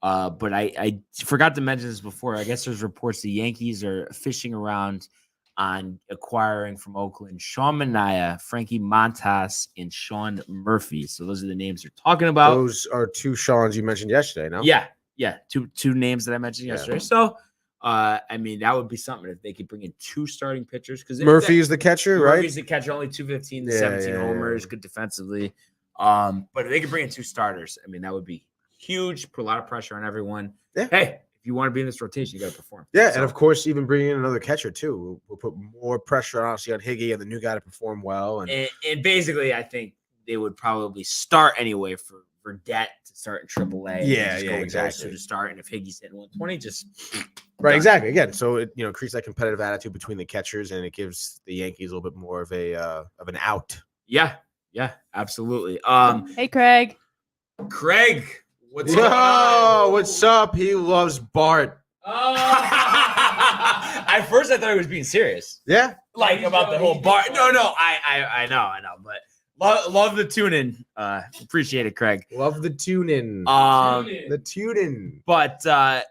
but I forgot to mention this before. I guess there's reports the Yankees are fishing around on acquiring from Oakland Sean Manaea, Frankie Montas, and Sean Murphy. So those are the names they're talking about. Those are 2 Seans you mentioned yesterday, no? Yeah. Two names that I mentioned yesterday. So I mean, that would be something if they could bring in 2 starting pitchers. Because Murphy's the catcher, right? Murphy's the catcher, only 215 to 17 homers, good defensively. But if they could bring in 2 starters, I mean, that would be huge. Put a lot of pressure on everyone. Yeah. Hey, if you want to be in this rotation, you got to perform. Yeah, and of course, even bringing in another catcher too, we'll put more pressure, honestly, on Higgy and the new guy to perform well. And basically, I think they would probably start anyway for Debt to start in AAA. Yeah, go with exactly. those 2 to start, and if Higgy's hitting 120, just right, done. exactly. Again, so it creates that competitive attitude between the catchers, and it gives the Yankees a little bit more of an out. Yeah, absolutely. Hey, Craig. Craig, what's up? What's up? He loves Bart. At first, I thought he was being serious. Yeah, Like about the whole bar. No, I know, but love the tune in. Appreciate it, Craig. love the tune-in. The tune-in. But do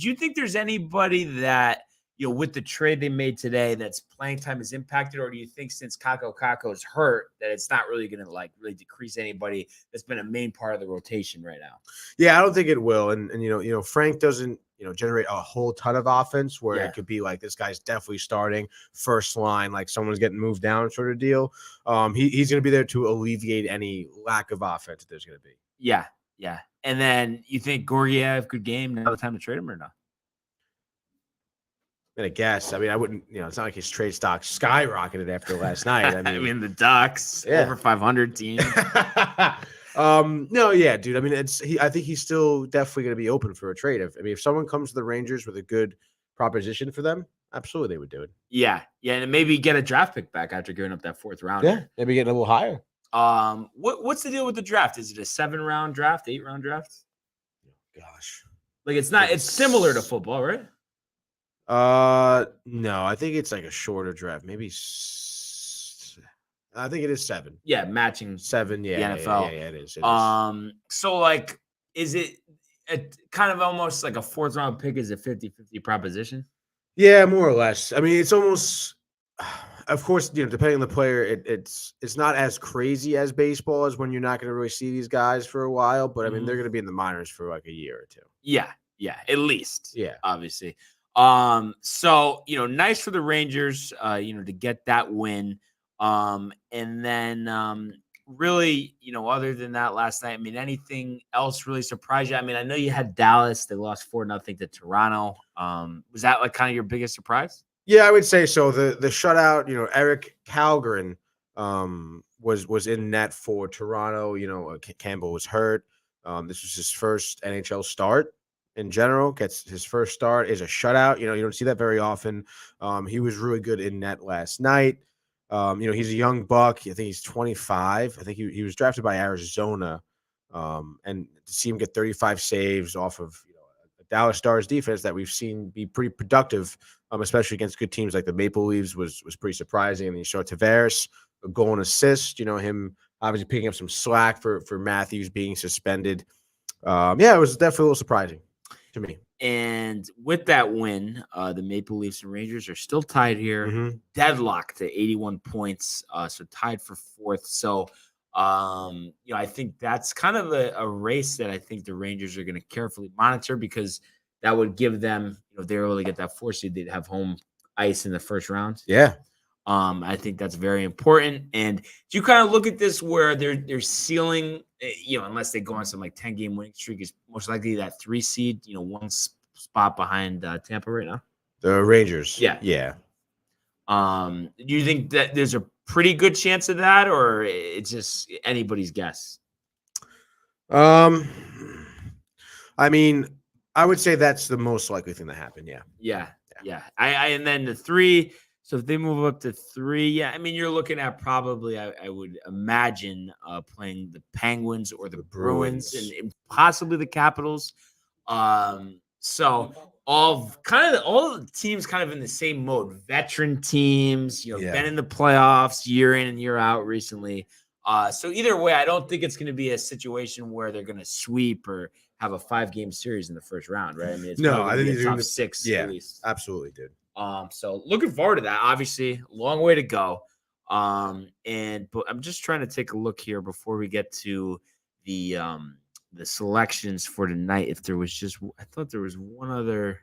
you think there's anybody that with the trade they made today that's playing time is impacted, or do you think since Kako is hurt that it's not really going to really decrease anybody that's been a main part of the rotation right now? Yeah, I don't think it will. And Frank doesn't generate a whole ton of offense where it could be like this guy's definitely starting first line, like someone's getting moved down sort of deal. He's going to be there to alleviate any lack of offense that there's going to be. Yeah. And then you think Georgiev, good game, now the time to trade him or not? I guess. I mean, I wouldn't. It's not like his trade stock skyrocketed after last night. I mean, the Ducks over 500 team. No, yeah, dude. I mean, I think he's still definitely going to be open for a trade. If someone comes to the Rangers with a good proposition for them, absolutely they would do it. Yeah, and maybe get a draft pick back after giving up that 4th round. Yeah, maybe getting a little higher. What's the deal with the draft? Is it a 7-round draft, 8-round draft? Gosh, Like it's not. It's similar to football, right? No, I think it's like a shorter draft. Maybe I think it is 7. Yeah, matching 7. Yeah, the NFL. Yeah, it is. So like, is it kind of almost like a 4th round pick? Is a 50-50 proposition? Yeah, more or less. I mean, it's almost. Of course, depending on the player, it's not as crazy as baseball as when you're not going to really see these guys for a while. But I mean, they're going to be in the minors for like a year or 2. Yeah, at least. Yeah, obviously. So nice for the Rangers, to get that win. And then really, other than that last night, I mean, anything else really surprised you? I mean, I know you had Dallas; they lost 4-0 to Toronto. Was that like kind of your biggest surprise? Yeah, I would say so. The shutout, Eric Kalgren was in net for Toronto. Campbell was hurt. This was his first NHL start. in general, gets his first start, is a shutout. You don't see that very often. He was really good in net last night. He's a young buck. I think he's 25. I think he was drafted by Arizona. And to see him get 35 saves off of a Dallas Stars defense that we've seen be pretty productive, especially against good teams like the Maple Leafs, was pretty surprising. And then you saw Tavares, a goal and assist. Him obviously picking up some slack for Matthews being suspended. It was definitely a little surprising to me. And with that win, the Maple Leafs and Rangers are still tied here, Mm-hmm. deadlocked to 81 points, so tied for fourth. So, I think that's kind of a race that I think the Rangers are going to carefully monitor, because that would give them, if they were able to get that 4 seed, they'd have home ice in the first round. Yeah. I think that's very important. And do you kind of look at this where they're ceiling, unless they go on some 10-game winning streak, is most likely that 3 seed, one spot behind Tampa right now? The Rangers. Yeah. Yeah. Do you think that there's a pretty good chance of that, or it's just anybody's guess? I mean, I would say that's the most likely thing to happen. Yeah. Yeah. And then the 3. So if they move up to 3, you're looking at probably, I would imagine, playing the Penguins or the Bruins and possibly the Capitals. So all the teams kind of in the same mode, veteran teams, been in the playoffs year in and year out recently. So either way, I don't think it's going to be a situation where they're going to sweep or have a 5-game series in the first round, right? It's I think it's top 6 at least. Absolutely, dude. So looking forward to that. Obviously, long way to go. But I'm just trying to take a look here before we get to the selections for tonight. If there was I thought there was one other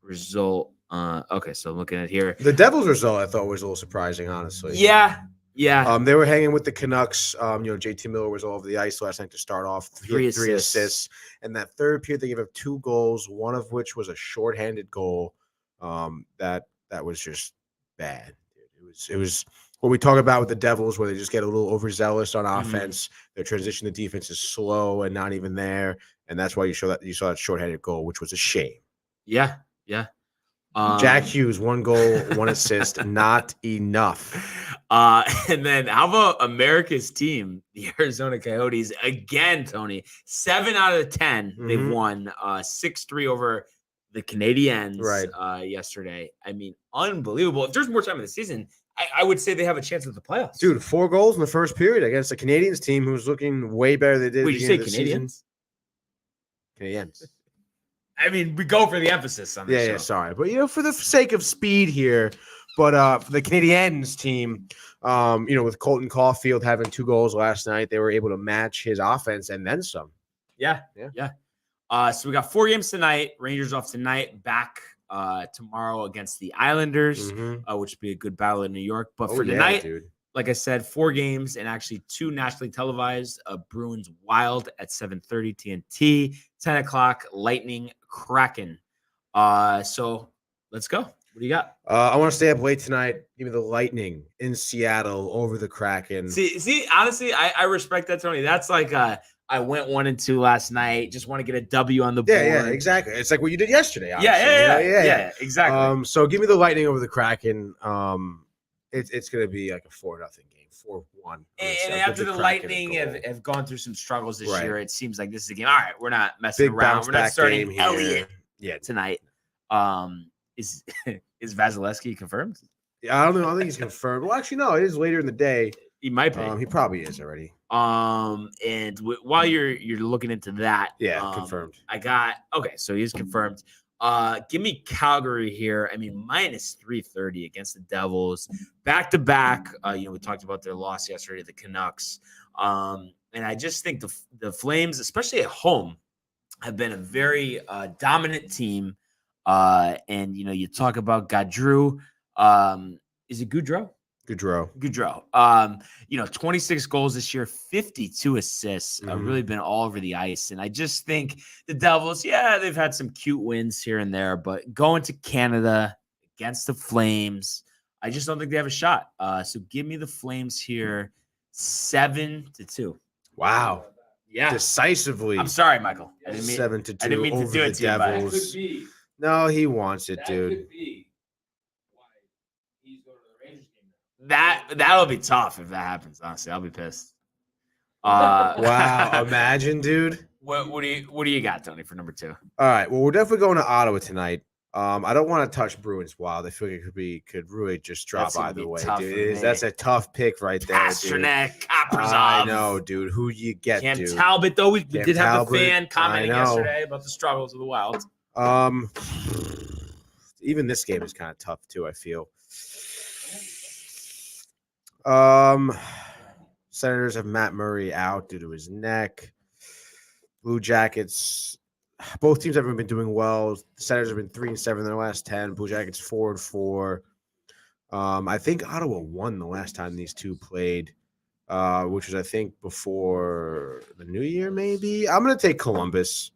result. Okay, so I'm looking at here. The Devils result I thought was a little surprising, honestly. Yeah. They were hanging with the Canucks. JT Miller was all over the ice last night to start off. Three assists. And that third period, they gave up 2 goals, one of which was a shorthanded goal. That was just bad. It was what we talk about with the Devils, where they just get a little overzealous on offense. Their transition to defense is slow and not even there, and that's why you saw that shorthanded goal, which was a shame. Yeah. Jack Hughes, 1 goal, 1 assist, not enough. And then how about America's team, the Arizona Coyotes, again, Tony? 7 out of 10 they've won, 6-3 over the Canadiens yesterday. Unbelievable. If there's more time in the season, I would say they have a chance at the playoffs. Dude, 4 goals in the first period against the Canadiens team, who's looking way better than they did. Wait, you say Canadiens? Canadiens. We go for the emphasis on this show. Sorry. But, for the sake of speed here, but for the Canadiens team, with Colton Caulfield having 2 goals last night, they were able to match his offense and then some. Yeah. So we got 4 games tonight. Rangers off tonight, back tomorrow against the Islanders, which would be a good battle in New York. But for tonight, dude, like I said, 4 games and actually 2 nationally televised. Bruins Wild at 7:30 TNT, 10 o'clock Lightning Kraken. So let's go. What do you got? I want to stay up late tonight. Give me the Lightning in Seattle over the Kraken. See, honestly, I respect that, Tony. That's like I went 1-2 last night. Just want to get a W on the board. Yeah, exactly. It's like what you did yesterday. Yeah, exactly. So give me the Lightning over the Kraken. It's going to be like a 4-0 game, 4-1. And after the Lightning have gone through some struggles this year, it seems like this is a game. All right, we're not messing around. We're not starting Elliott tonight. Is Vasilevsky confirmed? Yeah, I don't know. I don't think he's confirmed. Well, actually, no. It is later in the day. He might be. He probably is already. And while you're looking into that, confirmed. So he's confirmed. Give me Calgary here. minus 330 against the Devils, back to back. We talked about their loss yesterday to the Canucks. And I just think the Flames, especially at home, have been a very dominant team. And you talk about Gaudreau. Is it Gaudreau? Gaudreau. 26 goals this year, 52 assists, really been all over the ice. And I just think the Devils, they've had some cute wins here and there, but going to Canada against the Flames, I just don't think they have a shot. So give me the Flames here, 7-2. Wow. Yeah. decisively. I'm sorry, Michael. I didn't mean 7-2 I didn't mean to over do the it to you, bud. Devils. Could be. No, he wants it, That dude. could be why he's going to the Rangers game now. That'll be tough if that happens. Honestly, I'll be pissed. Wow, imagine, dude. What do you got, Tony, for number 2? All right, well, we're definitely going to Ottawa tonight. I don't want to touch Bruins Wild. I feel like it could really just drop That's gonna either be way, tough dude. for It is, me. that's a tough pick right there, dude. Pasternak, Kaprizov. I know, dude. Who you get, Cam dude? Talbot, though. We Cam did have Talbot, the fan commenting I know. yesterday about the struggles of the Wild. Even this game is kind of tough too, I feel. Senators have Matt Murray out due to his neck. Blue Jackets, both teams haven't been doing well. The Senators have been 3-7 in their last 10. Blue Jackets 4-4. I think Ottawa won the last time these two played, which was I think before the New Year, maybe. I'm gonna take Columbus.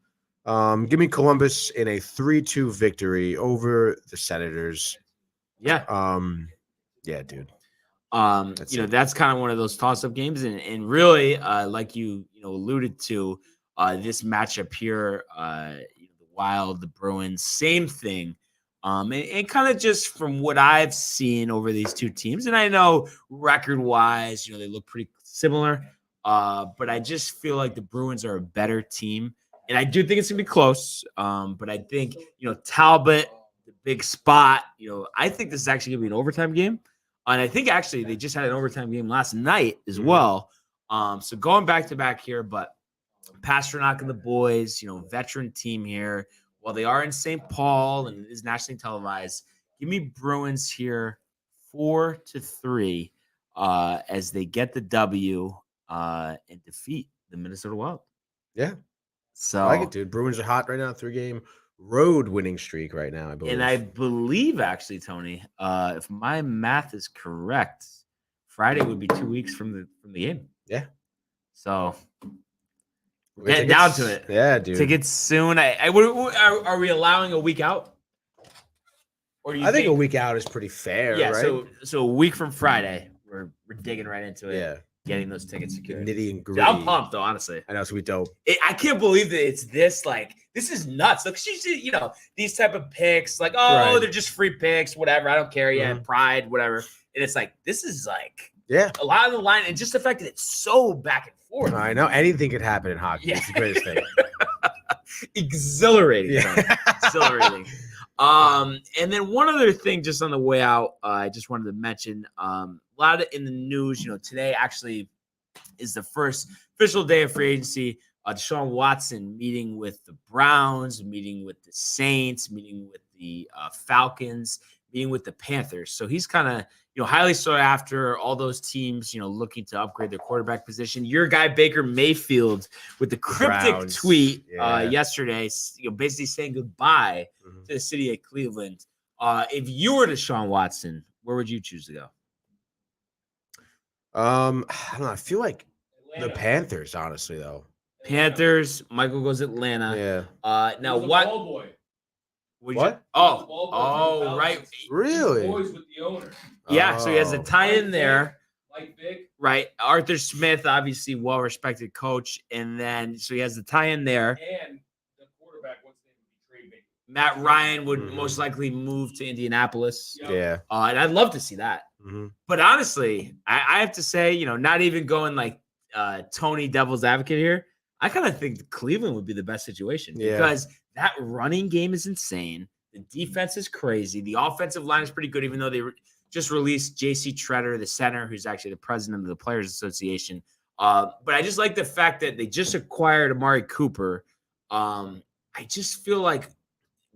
Give me Columbus in a 3-2 victory over the Senators. Yeah. Yeah, dude. That's kind of one of those toss-up games, and really, like you alluded to, this matchup here, the Wild, the Bruins, same thing. And kind of just from what I've seen over these two teams, and I know record-wise, they look pretty similar, but I just feel like the Bruins are a better team, and I do think it's gonna be close. But I think Talbot, the big spot. I think this is actually gonna be an overtime game. And I think actually they just had an overtime game last night as well. So going back to back here, but Pasternak and the boys, veteran team here. While they are in St. Paul and it is nationally televised, give me Bruins here 4-3 as they get the W and defeat the Minnesota Wild. Yeah. So I like it, dude. Bruins are hot right now. 3-game road winning streak right now, I believe. And I believe, actually, Tony, if my math is correct, Friday would be 2 weeks from the game. Yeah. So we're getting down to it. Yeah, dude. Tickets soon. Are we allowing a week out? Or do you I think a week out is pretty fair, yeah, right? So a week from Friday, we're digging right into it. Yeah. Getting those tickets secured. Nitty and Dude, gritty. I'm pumped, though, honestly. I know, it's going to be dope. I can't believe that it's this, this is nuts. Like, usually, these type of picks, Right. they're just free picks, whatever. I don't care. Yeah, pride, whatever. And it's this is Yeah. a lot of the line. And just the fact that it's so back and forth. I know. Anything could happen in hockey. Yeah. It's the greatest thing. Exhilarating. Yeah. Exhilarating. And then one other thing just on the way out, I just wanted to mention, a lot in the news, today actually is the first official day of free agency. Deshaun Watson meeting with the Browns, meeting with the Saints, meeting with the Falcons, meeting with the Panthers. So he's kind of, highly sought after. All those teams, looking to upgrade their quarterback position. Your guy Baker Mayfield with the cryptic Browns. tweet Yeah. Yesterday, basically saying goodbye to the city of Cleveland. If you were Deshaun Watson, where would you choose to go? I don't know. I feel like the Atlanta. Panthers, honestly, though. Panthers. Michael goes Atlanta. Yeah. Now He was a what? ball boy. Would What? You, He was a ball boy oh, for the right. Falcons. Really? Boys with the owner. Yeah, so he has a Oh. tie-in there, Mike Vick. right? Arthur Smith, obviously well-respected coach, and then so he has the tie-in there. And the quarterback, what's his name? Trey Baker. Matt Ryan would Mhm. most likely move to Indianapolis, Yep. Yeah. and I'd love to see that. Mhm. But honestly, I have to say, not even going like Tony Devil's Advocate here. I kind of think Cleveland would be the best situation Yeah. because that running game is insane. The defense is crazy. The offensive line is pretty good, even though they just released J.C. Treader, the center, who's actually the president of the Players Association. But I just like the fact that they just acquired Amari Cooper. I just feel like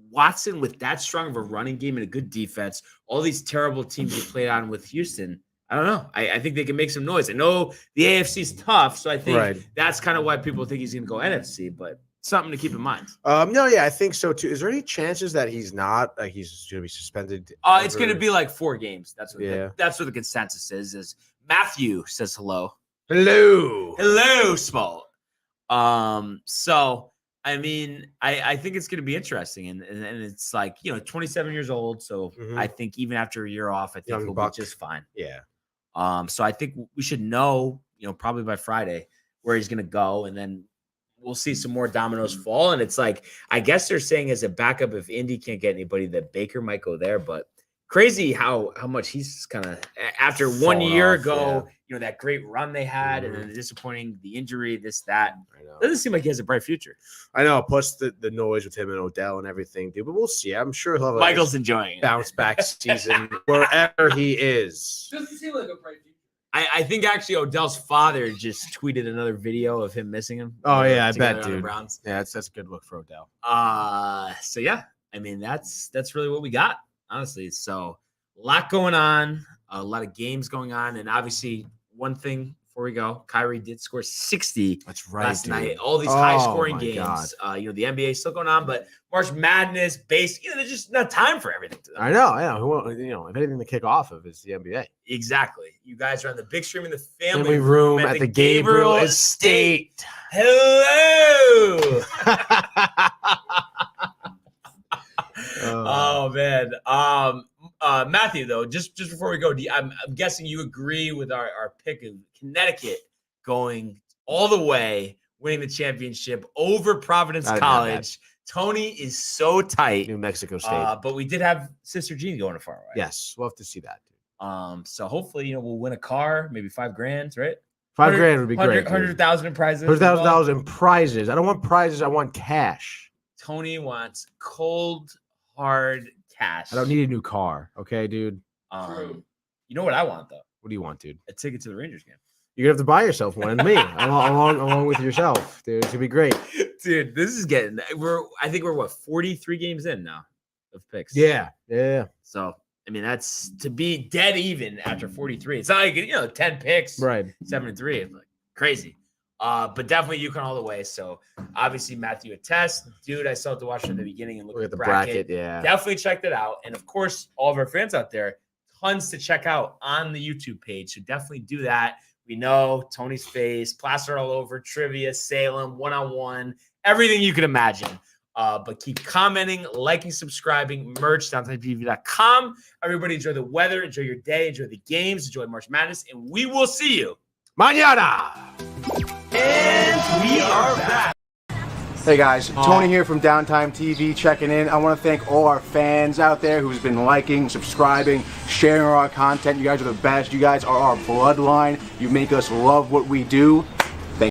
Watson, with that strong of a running game and a good defense, all these terrible teams he played on with Houston, I don't know. I think they can make some noise. I know the AFC is tough, so I think Right. that's kind of why people think he's going to go NFC, but something to keep in mind. No, yeah, I think so too. Is there any chances that he's not he's going to be suspended? It's going to be like 4 games. That's what Yeah. that's what the consensus is. Matthew says hello. Hello. Hello, Spalt. So I mean, I think it's going to be interesting, and it's 27 years old, so Mhm. I think even after a year off, I think Young he'll buck. be just fine. Yeah. So I think we should know, probably by Friday where he's going to go, and then we'll see some more dominoes fall. And it's like, I guess they're saying as a backup, if Indy can't get anybody, that Baker might go there. But crazy how much he's kind of, after 1 year ago, you know, that great run they had, and then the disappointing, the injury, this, that. I know. Doesn't seem like he has a bright future. I know. Plus the noise with him and Odell and everything, dude. But we'll see. I'm sure he'll have a Michael's enjoying it. bounce back season wherever he is. Doesn't seem like a bright future. I think actually Odell's father just tweeted another video of him missing him. Oh yeah, I together bet, on the dude. Browns. Yeah, that's a good look for Odell. So yeah, I mean that's really what we got, honestly. So a lot going on, a lot of games going on, and obviously one thing before we go, Kyrie did score 60 That's right, last dude. night. All these high scoring my games. You know, the NBA is still going on, but March Madness, base, you know, there's just not time for everything to them. I know. Who won't, you know, if anything to kick off of is the NBA. Exactly. You guys are on the big stream in the family Family room at the Gabriel Estate. Hello. Oh man. Matthew, though, just before we go, I'm guessing you agree with our pick of Connecticut going all the way, winning the championship over Providence College. Tony is so tight. New Mexico State. But we did have Sister Jean going far away. Yes, we'll have to see that. Dude. So hopefully, you know, we'll win a car, maybe $5,000, right? $5,000 would be great. 100,000 in prizes. $100,000 in prizes. I don't want prizes. I want cash. Tony wants cold, hard cash. I don't need a new car. Okay, dude. You know what I want though? What do you want, dude? A ticket to the Rangers game. You're gonna have to buy yourself one, and me along with yourself, dude. It's gonna be great. Dude, this is getting. I think we're what 43 games in now of picks. Yeah. So I mean, that's to be dead even after 43. It's not like 10 picks, Right. 7-3. It's like crazy. But definitely Uconn all the way. So obviously Matthew attests. Dude, I still have to watch from the beginning and look at the bracket. Yeah. Definitely check that out. And of course, all of our fans out there, tons to check out on the YouTube page. So definitely do that. We know Tony's face, plastered all over, trivia, Salem, one-on-one, everything you can imagine. But keep commenting, liking, subscribing, merch, downtimetv.com. Everybody enjoy the weather, enjoy your day, enjoy the games, enjoy March Madness, and we will see you Mañana. And we are back. Hey guys, Tony here from Downtime TV checking in. I want to thank all our fans out there who's been liking, subscribing, sharing our content. You guys are the best. You guys are our bloodline. You make us love what we do.